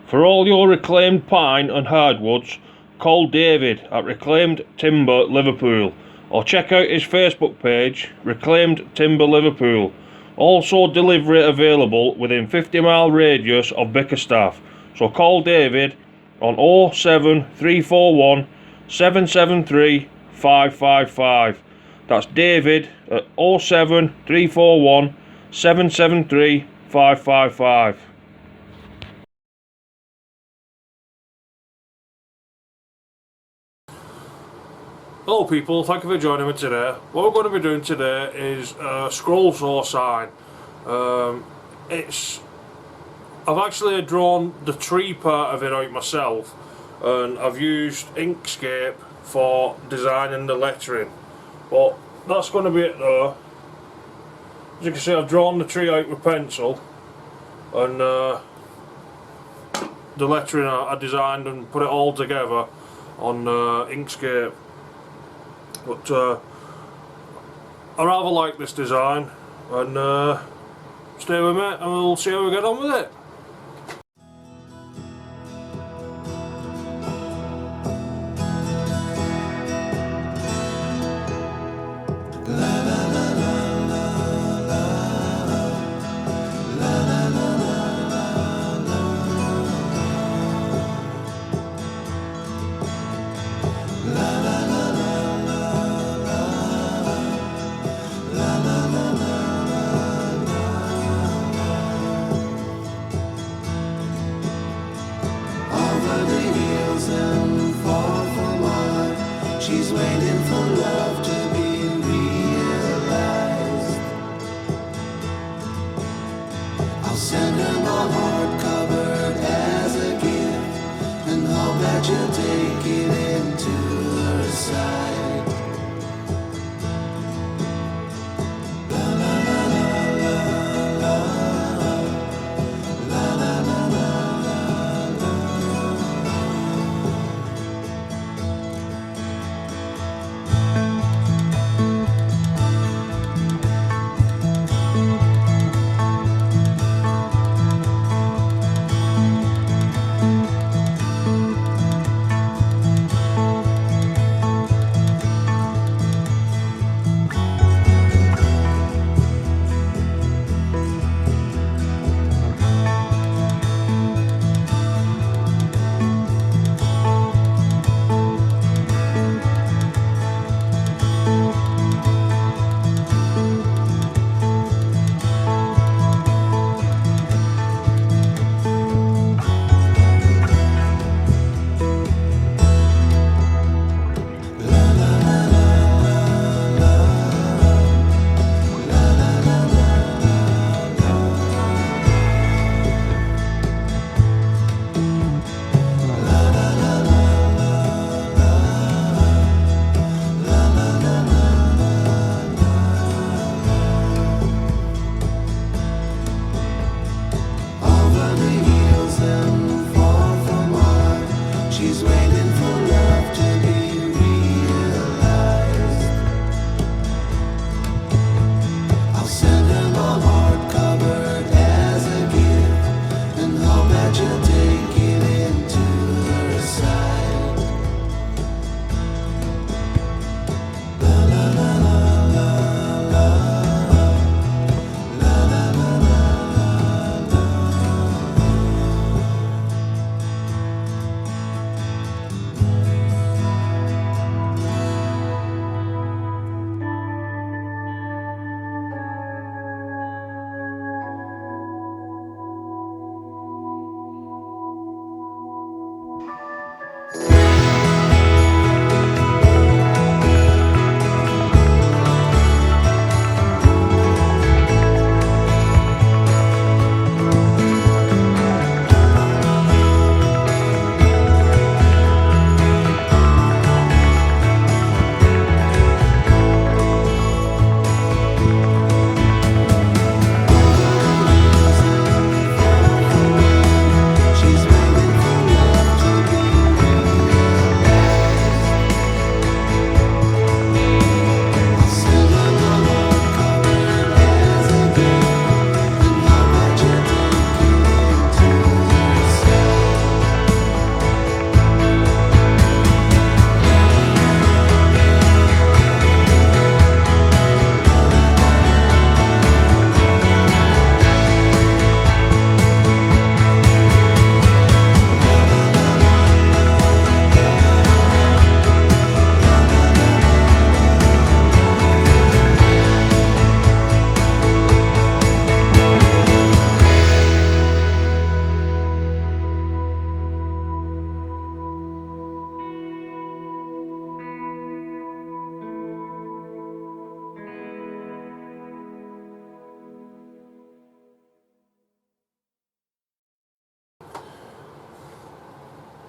For all your reclaimed pine and hardwoods, call David at Reclaimed Timber Liverpool, or check out his Facebook page, Reclaimed Timber Liverpool. Also delivery available within 50-mile radius of Bickerstaffe, so call David on 07341 773 555. That's David at 07341 773 555. Hello people, thank you for joining me today. What we're going to be doing today is a scroll saw sign. I've actually drawn the tree part of it out myself, and I've used Inkscape for designing the lettering. But that's going to be it though. As you can see, I've drawn the tree out with pencil, and the lettering I designed and put it all together on Inkscape. But I rather like this design, and stay with me and we'll see how we get on with it. She's waiting for love to be realized. I'll send her my heart covered as a gift, and hope that you'll take it into her side.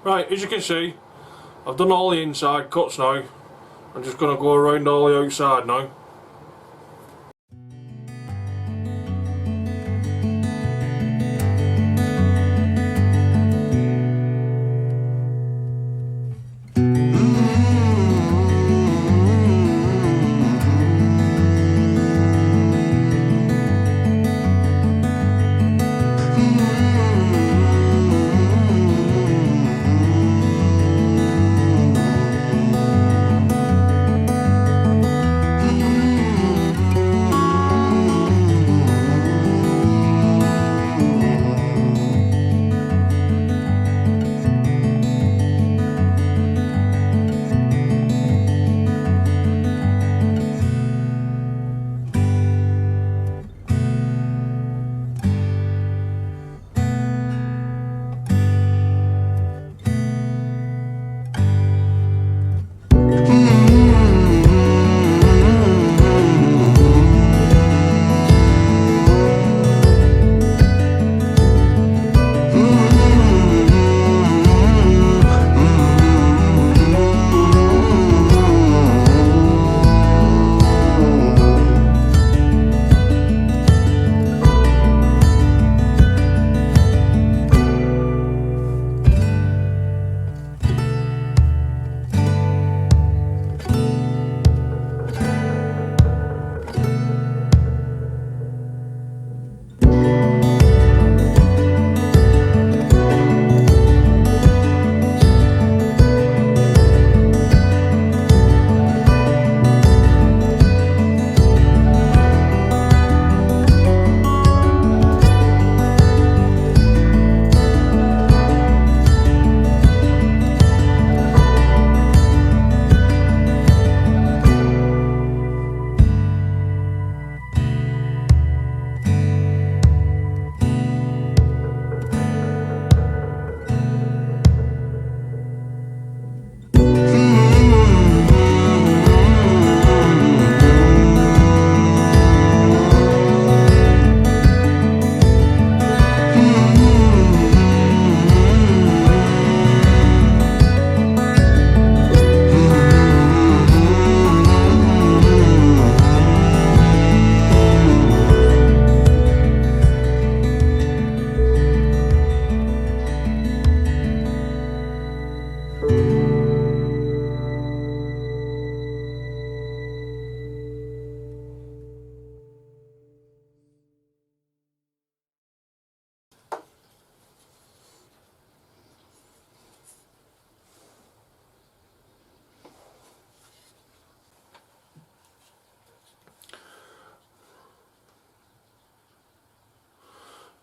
Right, as you can see, I've done all the inside cuts now. I'm just going to go around all the outside now.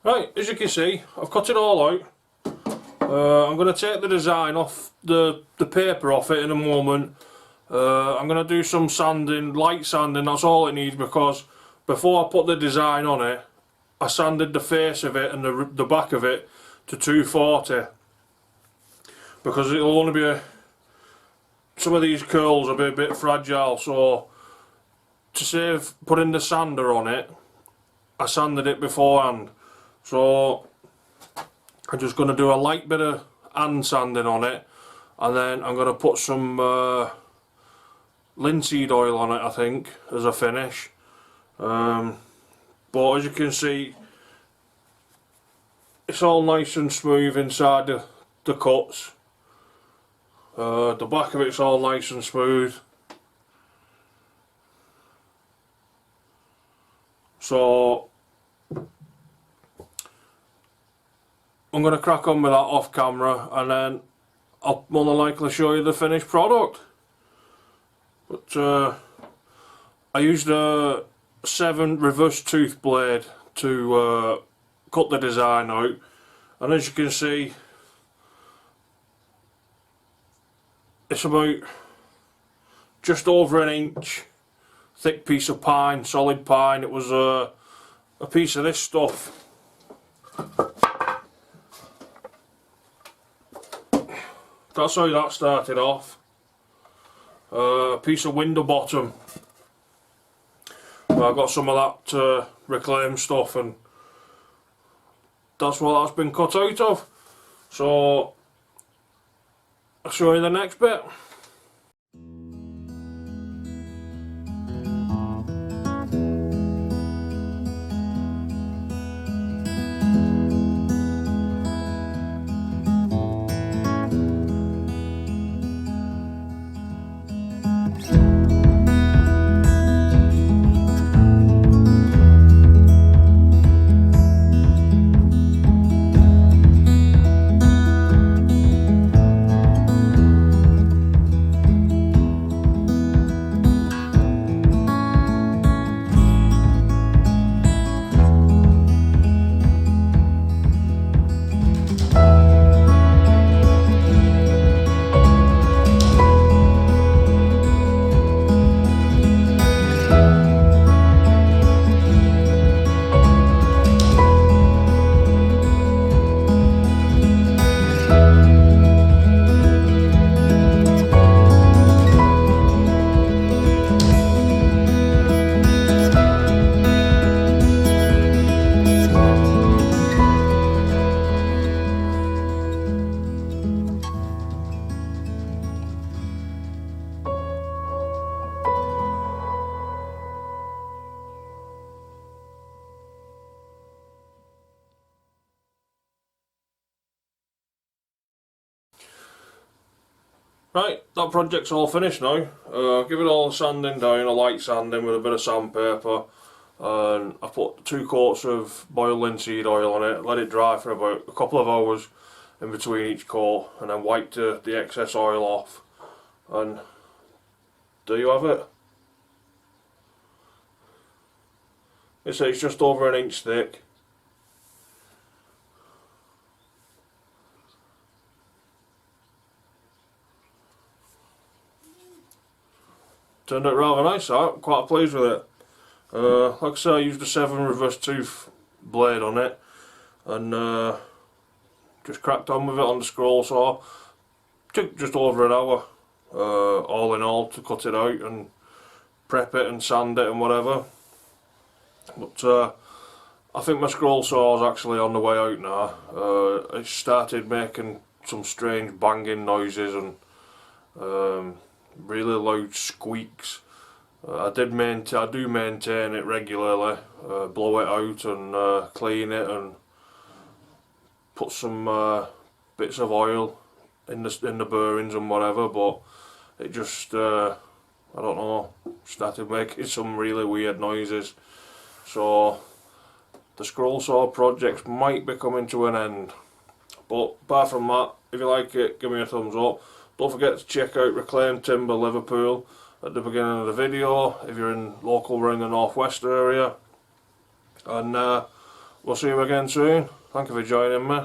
Right, as you can see, I've cut it all out. I'm going to take the design off, the paper off it in a moment. I'm going to do some sanding, light sanding, that's all it needs, because before I put the design on it, I sanded the face of it and the back of it to 240. Because it'll only be some of these curls will be a bit fragile, so to save putting the sander on it, I sanded it beforehand. So I'm just going to do a light bit of hand sanding on it, and then I'm going to put some linseed oil on it, I think, as a finish. But as you can see, it's all nice and smooth inside the cuts. The back of it's all nice and smooth. So I'm going to crack on with that off camera, and then I'll more than likely show you the finished product. But I used a 7 reverse tooth blade to cut the design out, and as you can see, it's about just over an inch thick piece of pine, solid pine. It was a piece of this stuff. That's how that started off. A piece of window bottom. I got some of that reclaimed stuff, and that's what that's been cut out of. So I'll show you the next bit. Right, that project's all finished now. Give it all a sanding down, a light sanding with a bit of sandpaper, and I put 2 quarts of boiled linseed oil on it, let it dry for about a couple of hours in between each coat, and then wiped the excess oil off, and there you have it. It's just over 1 inch thick. Turned out rather nice, that. Quite pleased with it. Like I say, I used a 7 reverse tooth blade on it, and just cracked on with it on the scroll saw. Took just over an hour, all in all, to cut it out and prep it and sand it and whatever. But I think my scroll saw is actually on the way out now. It started making some strange banging noises and really loud squeaks. I do maintain it regularly, blow it out and clean it and put some bits of oil in the bearings and whatever, but it just I don't know, started making some really weird noises. So the scroll saw projects might be coming to an end, but apart from that, if you like it, give me a thumbs up. Don't forget to check out Reclaimed Timber Liverpool at the beginning of the video if you're in local around the northwest area, and we'll see you again soon. Thank you for joining me.